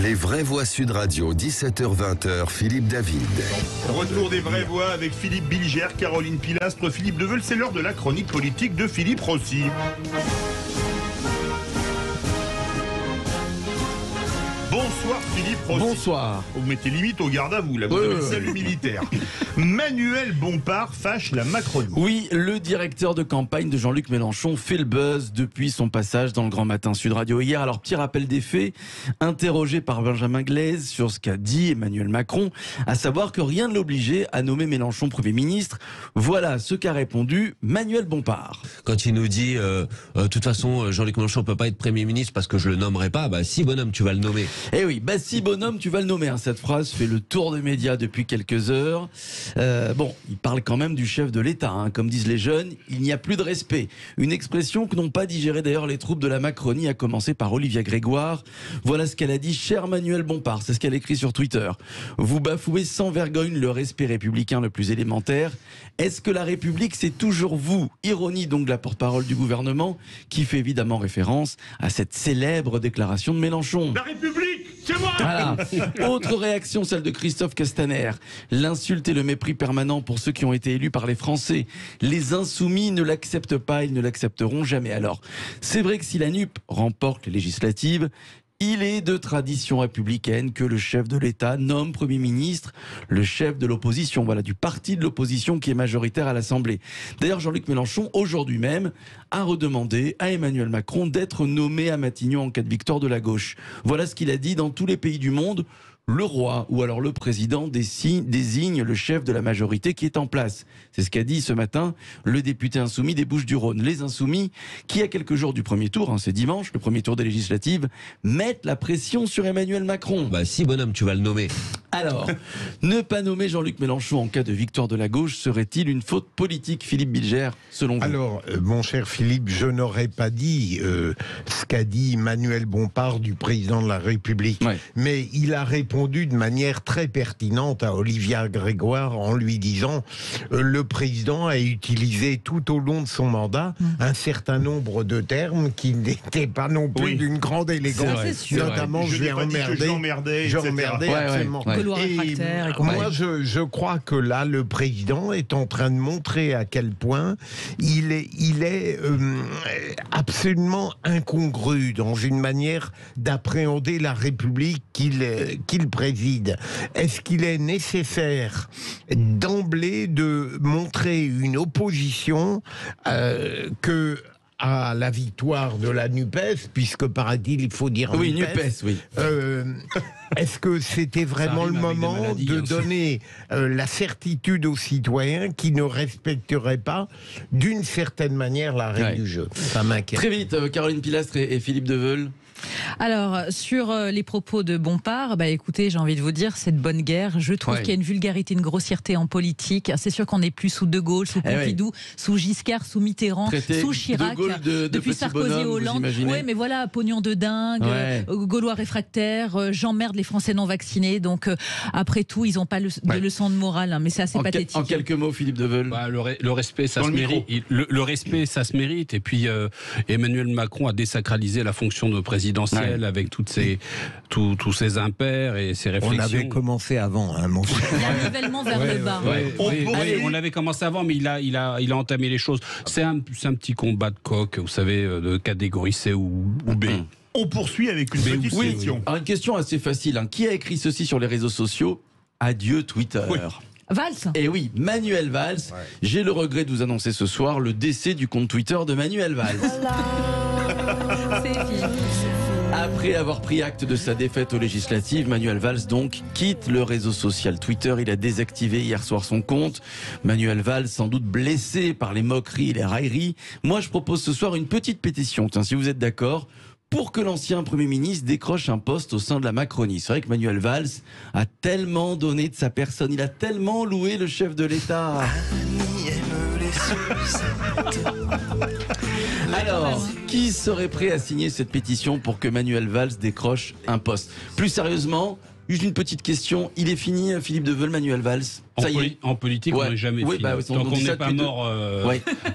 Les vraies voix Sud Radio, 17h-20h, Philippe David. Retour des vraies voix avec Philippe Bilger, Caroline Pilastre, Philippe Deveul. C'est l'heure de la chronique politique de Philippe Rossi. Bonsoir Philippe Rossi. Bonsoir. Vous mettez limite au garde à vous, là, vous avez le salut militaire. Manuel Bompard fâche la Macronie. Oui, le directeur de campagne de Jean-Luc Mélenchon fait le buzz depuis son passage dans le Grand Matin Sud Radio hier. Alors, petit rappel des faits, interrogé par Benjamin Glaise sur ce qu'a dit Emmanuel Macron, à savoir que rien ne l'obligeait à nommer Mélenchon Premier ministre. Voilà ce qu'a répondu Manuel Bompard. Quand il nous dit, de toute façon, Jean-Luc Mélenchon peut pas être Premier ministre parce que je le nommerai pas, bah si bonhomme, tu vas le nommer. Eh oui, bah si bonhomme, tu vas le nommer. Cette phrase fait le tour des médias depuis quelques heures. Bon, il parle quand même du chef de l'État. Comme disent les jeunes, il n'y a plus de respect. Une expression que n'ont pas digéré d'ailleurs les troupes de la Macronie, à commencer par Olivia Grégoire. Voilà ce qu'elle a dit, cher Manuel Bompard. C'est ce qu'elle écrit sur Twitter. Vous bafouez sans vergogne le respect républicain le plus élémentaire. Est-ce que la République, c'est toujours vous? Ironie donc de la porte-parole du gouvernement, qui fait évidemment référence à cette célèbre déclaration de Mélenchon. La République, c'est moi! Voilà. Autre réaction, celle de Christophe Castaner. L'insulte et le mépris permanent pour ceux qui ont été élus par les Français. Les insoumis ne l'acceptent pas, ils ne l'accepteront jamais. Alors, c'est vrai que si la NUP remporte les législatives, il est de tradition républicaine que le chef de l'État nomme Premier ministre le chef de l'opposition, voilà, du parti de l'opposition qui est majoritaire à l'Assemblée. D'ailleurs, Jean-Luc Mélenchon, aujourd'hui même, a redemandé à Emmanuel Macron d'être nommé à Matignon en cas de victoire de la gauche. Voilà ce qu'il a dit: dans tous les pays du monde, le roi ou alors le président désigne le chef de la majorité qui est en place. C'est ce qu'a dit ce matin le député insoumis des Bouches-du-Rhône. Les insoumis qui, à quelques jours du premier tour, c'est dimanche, le premier tour des législatives, mettent la pression sur Emmanuel Macron. Bah si bonhomme, tu vas le nommer. Alors, ne pas nommer Jean-Luc Mélenchon en cas de victoire de la gauche serait-il une faute politique, Philippe Bilger, selon vous? Alors, mon cher Philippe, je n'aurais pas dit ce qu'a dit Emmanuel Bompard du président de la République, mais il a répondu de manière très pertinente à Olivia Grégoire en lui disant le président a utilisé tout au long de son mandat un certain nombre de termes qui n'étaient pas non plus d'une grande élégance. Notamment, je l'emmerdais, absolument. Et moi, je crois que là, le président est en train de montrer à quel point il est absolument incongru dans une manière d'appréhender la République qu'il préside. Est-ce qu'il est nécessaire d'emblée de montrer une opposition que à la victoire de la NUPES, puisque paraît-il, il faut dire NUPES, oui. Est-ce que c'était vraiment le moment de donner la certitude aux citoyens qui ne respecteraient pas d'une certaine manière la règle du jeu? Ça m'inquiète. Très vite, Caroline Pilastre et Philippe Deveul. Alors, sur les propos de Bompard, écoutez, j'ai envie de vous dire, c'est de bonne guerre. Je trouve qu'il y a une vulgarité, une grossièreté en politique. C'est sûr qu'on n'est plus sous De Gaulle, sous Pompidou, sous Giscard, sous Mitterrand, sous Chirac, depuis Sarkozy, Hollande. Oui, mais voilà, pognon de dingue, Gaulois réfractaires, j'emmerde les Français non vaccinés. Donc, après tout, ils n'ont pas de leçon de morale, mais c'est assez pathétique. En quelques mots, Philippe Deveul. Le respect, ça se mérite. Le respect, ça se mérite. Et puis, Emmanuel Macron a désacralisé la fonction de présidentielle avec tous ces impairs et ces réflexions. On avait commencé avant, mon cher. Il y a un nivellement vers le bas. On avait commencé avant, mais il a entamé les choses. C'est un petit combat de coq, vous savez, de catégorie C ou B. On poursuit avec une petite question. Alors, une question assez facile. Qui a écrit ceci sur les réseaux sociaux? Adieu Twitter. Valls. Et oui, Manuel Valls. J'ai le regret de vous annoncer ce soir le décès du compte Twitter de Manuel Valls. C'est fini. Après avoir pris acte de sa défaite aux législatives, Manuel Valls donc quitte le réseau social Twitter. Il a désactivé hier soir son compte. Manuel Valls, sans doute blessé par les moqueries et les railleries. Moi, je propose ce soir une petite pétition, si vous êtes d'accord, pour que l'ancien Premier ministre décroche un poste au sein de la Macronie. C'est vrai que Manuel Valls a tellement donné de sa personne, il a tellement loué le chef de l'État. Alors, qui serait prêt à signer cette pétition pour que Manuel Valls décroche un poste? Plus sérieusement, Juste une petite question. Il est fini, Philippe Deveul, Manuel Valls? Ça y est. En politique, on n'est jamais fini. Tant qu'on n'est pas mort,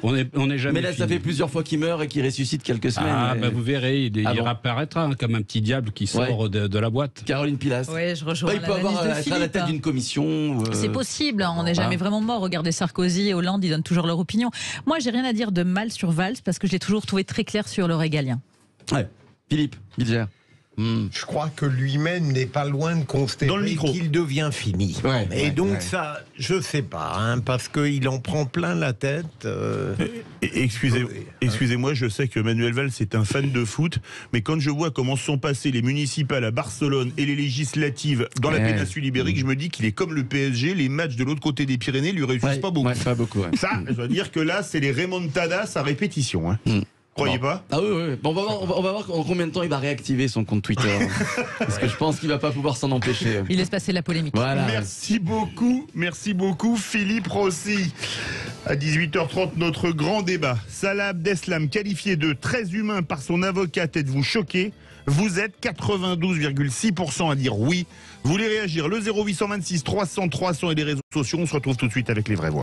on n'est jamais Mais là, ça fini. fait plusieurs fois qu'il meurt et qu'il ressuscite quelques semaines. Vous verrez, il réapparaîtra comme un petit diable qui sort de la boîte. Caroline Pilastre. Oui, je rejoins il peut être à la tête d'une commission. C'est possible, on n'est jamais vraiment mort. Regardez Sarkozy et Hollande, ils donnent toujours leur opinion. Moi, j'ai rien à dire de mal sur Valls parce que je l'ai toujours trouvé très clair sur le régalien. Ouais. Philippe Bilger. Je crois que lui-même n'est pas loin de constater qu'il devient fini. Ça, je sais pas, parce qu'il en prend plein la tête. Excusez-moi, je sais que Manuel Valls est un fan de foot, mais quand je vois comment sont passées les municipales à Barcelone et les législatives dans la péninsule ibérique, je me dis qu'il est comme le PSG, les matchs de l'autre côté des Pyrénées lui réussissent pas beaucoup. Pas beaucoup. Ça, je dois dire que là, c'est les remontadas à répétition. Croyez pas? Ah oui. Bon, on va voir en combien de temps il va réactiver son compte Twitter. Parce que je pense qu'il va pas pouvoir s'en empêcher. Il laisse passer la polémique. Voilà. Merci beaucoup Philippe Rossi. À 18h30, notre grand débat. Salah Abdeslam qualifié de très humain par son avocate. Êtes-vous choqué? Vous êtes 92,6% à dire oui. Vous voulez réagir? Le 0826 300 300 et les réseaux sociaux. On se retrouve tout de suite avec les vraies voix.